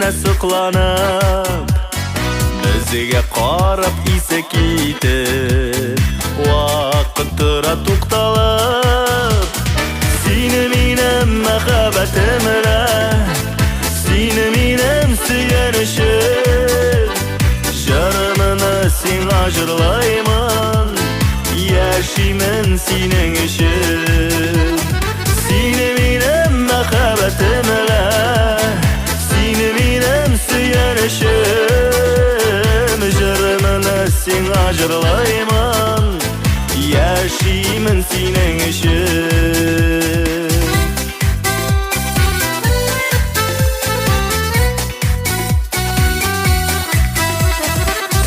Күзіңе сұқланып, бізге қарап исі кетіп, уақыт тұра тоқталып, сені менің махаббатымда, сені менің сүйенішім, жарымыны сен ажырлаймын, яшеймін сенің үшін. Сені менің махаббатымда, сені менің сүйенішім, жарымыны сен ажырлаймын, яшеймін сенің үшін.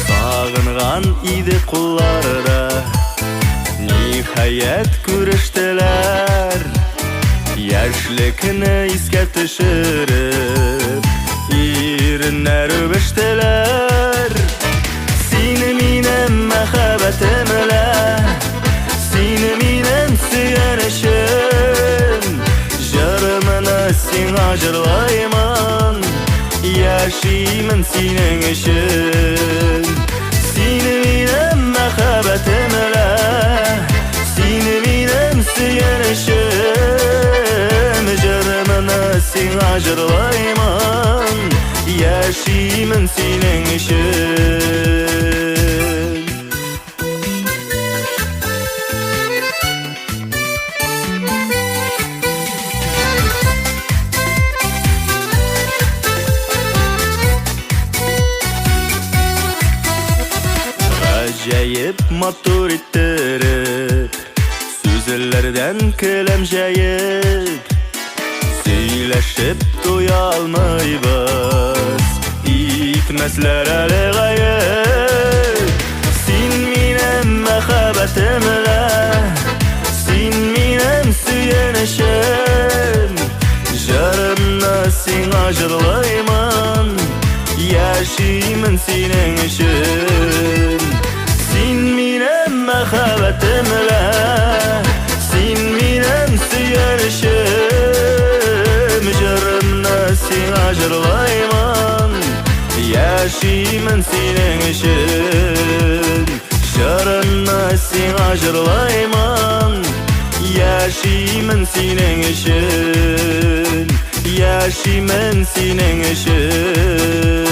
Сағынған иді құлларда нихаят көріштілер, яшілікіні еске түшіріп, ерінер өбіштілер. Сені менің махаббатымда, сені менің сүйенішім, жарымыны сен ажырлаймын, яшеймін сенің үшін. Сені менің махаббатымда, сені менің сүйенішім, жарымыны сен ажырлаймын, яшеймін сенің үшін. Ғажайып мотор еттіріп, сөзлерден кілем жайып, сөйлешіп тоя алмайбыз, итмәсләр әлі ғайып. Сен менің махаббатымда, сен менің сүйенішім, жарымны сен ажырлаймын, яшеймін сенің үшін. Сен менің махаббатымда, сен менің сүйенішім, жарымны сен ажырлаймын, яшеймін сенің үшін. Жарымны сен ажырлаймын, яшеймін сенің үшін, яшеймін сенің үшін.